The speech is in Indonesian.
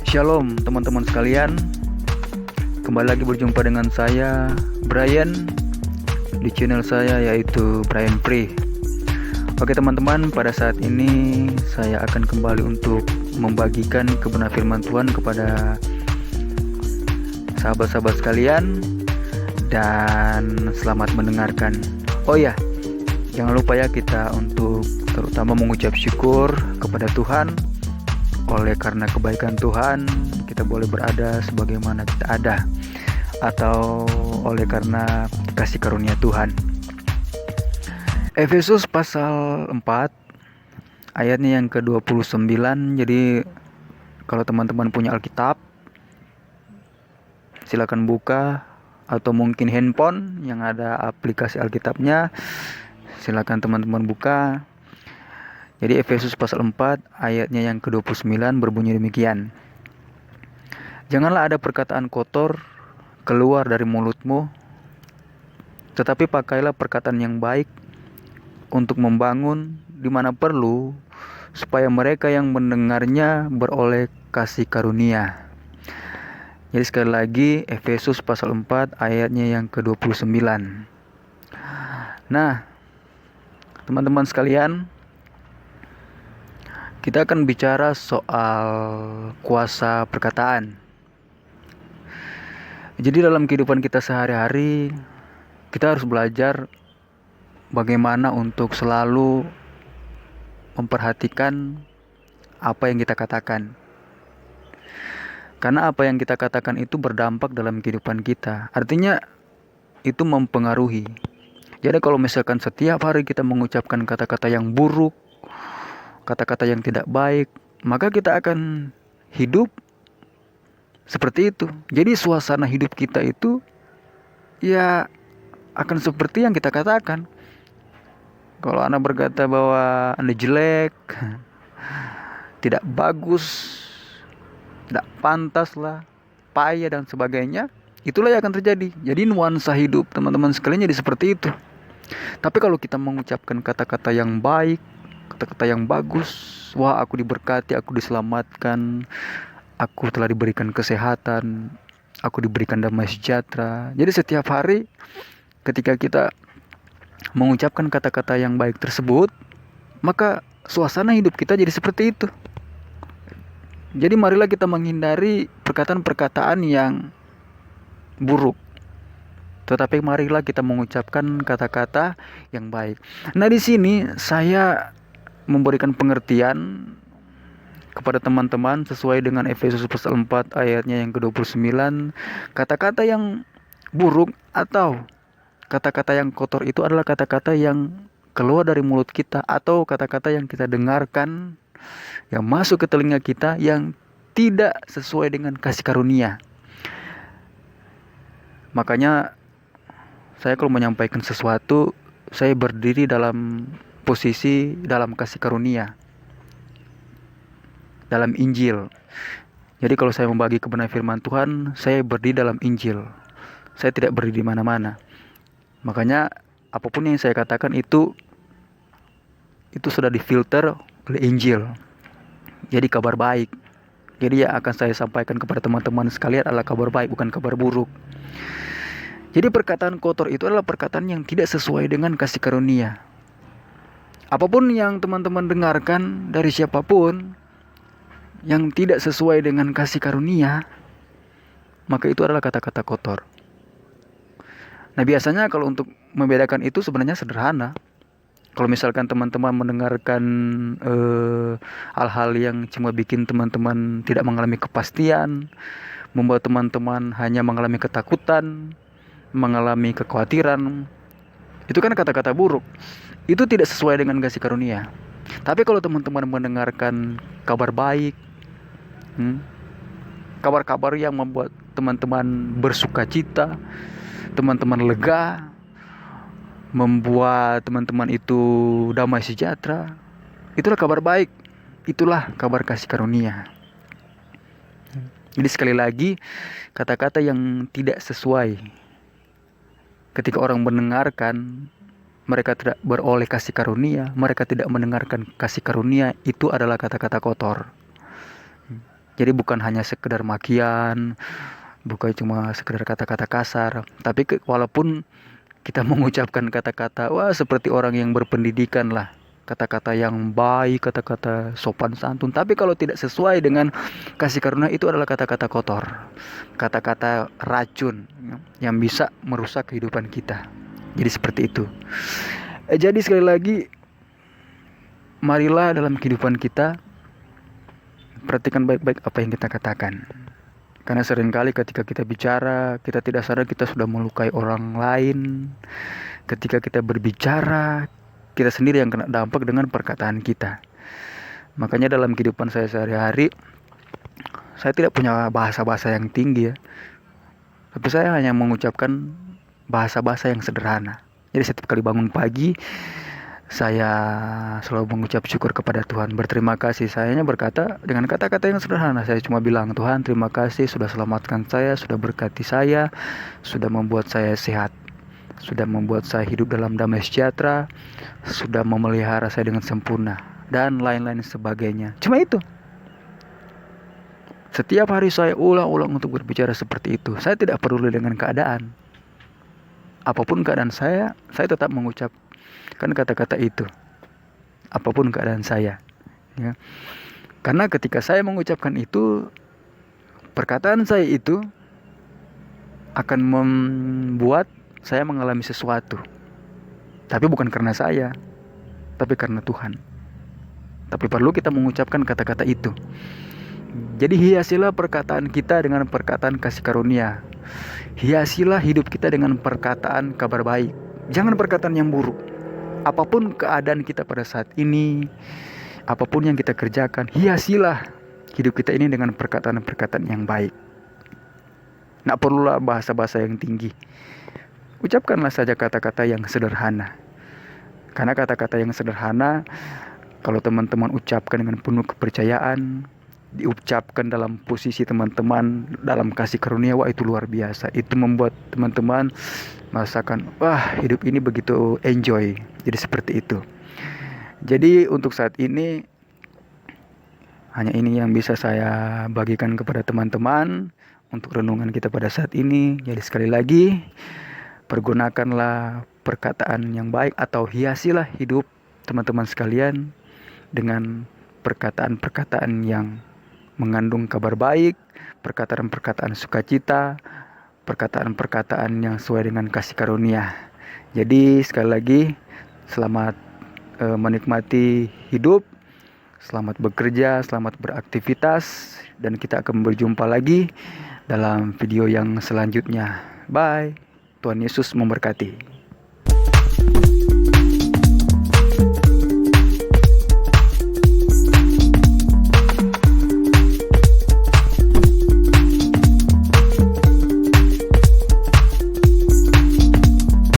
Shalom teman-teman sekalian, kembali lagi berjumpa dengan saya Brian di channel saya yaitu Brian Free. Oke teman-teman, pada saat ini saya akan kembali untuk membagikan kebenaran firman Tuhan kepada sahabat-sahabat sekalian, dan selamat mendengarkan. Oh ya, jangan lupa ya kita untuk terutama mengucap syukur kepada Tuhan. Oleh karena kebaikan Tuhan, kita boleh berada sebagaimana kita ada, atau oleh karena kasih karunia Tuhan. Efesus pasal 4 ayatnya yang ke-29. Jadi kalau teman-teman punya Alkitab, silakan buka, atau mungkin handphone yang ada aplikasi Alkitabnya, silakan teman-teman buka. Jadi Efesus pasal 4 ayatnya yang ke-29 berbunyi demikian. Janganlah ada perkataan kotor keluar dari mulutmu, tetapi pakailah perkataan yang baik untuk membangun di mana perlu, supaya mereka yang mendengarnya beroleh kasih karunia. Jadi sekali lagi Efesus pasal 4 ayatnya yang ke-29. Nah, teman-teman sekalian, kita akan bicara soal kuasa perkataan. Jadi dalam kehidupan kita sehari-hari, kita harus belajar bagaimana untuk selalu memperhatikan apa yang kita katakan. Karena apa yang kita katakan itu berdampak dalam kehidupan kita. Artinya itu mempengaruhi. Jadi kalau misalkan setiap hari kita mengucapkan kata-kata yang buruk, kata-kata yang tidak baik, maka kita akan hidup seperti itu. Jadi suasana hidup kita itu ya akan seperti yang kita katakan. Kalau Anda berkata bahwa Anda jelek, tidak bagus, tidak pantas lah, payah dan sebagainya, itulah yang akan terjadi. Jadi nuansa hidup teman-teman sekalian jadi seperti itu. Tapi kalau kita mengucapkan kata-kata yang baik, kata-kata yang bagus, wah aku diberkati, aku diselamatkan, aku telah diberikan kesehatan, aku diberikan damai sejahtera. Jadi setiap hari ketika kita mengucapkan kata-kata yang baik tersebut, maka suasana hidup kita jadi seperti itu. Jadi marilah kita menghindari perkataan-perkataan yang buruk, tetapi marilah kita mengucapkan kata-kata yang baik. Nah, di sini saya memberikan pengertian kepada teman-teman sesuai dengan Efesus pasal 4 ayatnya yang ke-29. Kata-kata yang buruk atau kata-kata yang kotor itu adalah kata-kata yang keluar dari mulut kita, atau kata-kata yang kita dengarkan, yang masuk ke telinga kita, yang tidak sesuai dengan kasih karunia. Makanya saya kalau menyampaikan sesuatu, saya berdiri dalam posisi dalam kasih karunia, dalam Injil. Jadi kalau saya membagi kebenaran firman Tuhan, saya berdiri dalam Injil. Saya tidak berdiri di mana-mana. Makanya apapun yang saya katakan itu sudah difilter oleh Injil. Jadi kabar baik. Jadi yang akan saya sampaikan kepada teman-teman sekalian adalah kabar baik, bukan kabar buruk. Jadi perkataan kotor itu adalah perkataan yang tidak sesuai dengan kasih karunia. Apapun yang teman-teman dengarkan dari siapapun yang tidak sesuai dengan kasih karunia, maka itu adalah kata-kata kotor. Nah, biasanya kalau untuk membedakan itu sebenarnya sederhana. Kalau misalkan teman-teman mendengarkan hal-hal yang cuma bikin teman-teman tidak mengalami kepastian, membuat teman-teman hanya mengalami ketakutan, mengalami kekhawatiran, itu kan kata-kata buruk. Itu tidak sesuai dengan kasih karunia. Tapi kalau teman-teman mendengarkan kabar baik, kabar-kabar yang membuat teman-teman bersukacita, teman-teman lega, membuat teman-teman itu damai sejahtera, itulah kabar baik, itulah kabar kasih karunia. Jadi sekali lagi, kata-kata yang tidak sesuai, ketika orang mendengarkan, mereka tidak beroleh kasih karunia, mereka tidak mendengarkan kasih karunia, itu adalah kata-kata kotor. Jadi bukan hanya sekedar makian, bukan cuma sekedar kata-kata kasar, tapi walaupun kita mengucapkan kata-kata wah seperti orang yang berpendidikan lah, kata-kata yang baik, kata-kata sopan santun, tapi kalau tidak sesuai dengan kasih karunia, itu adalah kata-kata kotor, kata-kata racun yang bisa merusak kehidupan kita. Jadi seperti itu. Jadi sekali lagi, marilah dalam kehidupan kita perhatikan baik-baik apa yang kita katakan. Karena seringkali ketika kita bicara, kita tidak sadar kita sudah melukai orang lain. Ketika kita berbicara, kita sendiri yang kena dampak dengan perkataan kita. Makanya dalam kehidupan saya sehari-hari, saya tidak punya bahasa-bahasa yang tinggi ya. Tapi saya hanya mengucapkan bahasa-bahasa yang sederhana. Jadi setiap kali bangun pagi, saya selalu mengucap syukur kepada Tuhan, berterima kasih. Saya hanya berkata dengan kata-kata yang sederhana. Saya cuma bilang, Tuhan terima kasih sudah selamatkan saya, sudah berkati saya, sudah membuat saya sehat, sudah membuat saya hidup dalam damai sejahtera, sudah memelihara saya dengan sempurna, dan lain-lain sebagainya. Cuma itu. Setiap hari saya ulang-ulang untuk berbicara seperti itu. Saya tidak peduli dengan keadaan. Apapun keadaan saya tetap mengucapkan kata-kata itu. Apapun keadaan saya, ya. Karena ketika saya mengucapkan itu, perkataan saya itu akan membuat saya mengalami sesuatu. Tapi bukan karena saya, tapi karena Tuhan. Tapi perlu kita mengucapkan kata-kata itu. Jadi hiasilah perkataan kita dengan perkataan kasih karunia. Hiasilah hidup kita dengan perkataan kabar baik. Jangan perkataan yang buruk. Apapun keadaan kita pada saat ini, apapun yang kita kerjakan, hiasilah hidup kita ini dengan perkataan-perkataan yang baik. Nggak perlulah bahasa-bahasa yang tinggi. Ucapkanlah saja kata-kata yang sederhana. Karena kata-kata yang sederhana, kalau teman-teman ucapkan dengan penuh kepercayaan, diucapkan dalam posisi teman-teman dalam kasih karunia, wah itu luar biasa. Itu membuat teman-teman merasakan, wah hidup ini begitu enjoy. Jadi seperti itu. Jadi untuk saat ini, hanya ini yang bisa saya bagikan kepada teman-teman untuk renungan kita pada saat ini. Jadi sekali lagi, pergunakanlah perkataan yang baik atau hiasilah hidup teman-teman sekalian dengan perkataan-perkataan yang mengandung kabar baik, perkataan-perkataan sukacita, perkataan-perkataan yang sesuai dengan kasih karunia. Jadi sekali lagi, selamat menikmati hidup, selamat bekerja, selamat beraktivitas, dan kita akan berjumpa lagi dalam video yang selanjutnya. Bye. Tuhan Yesus memberkati.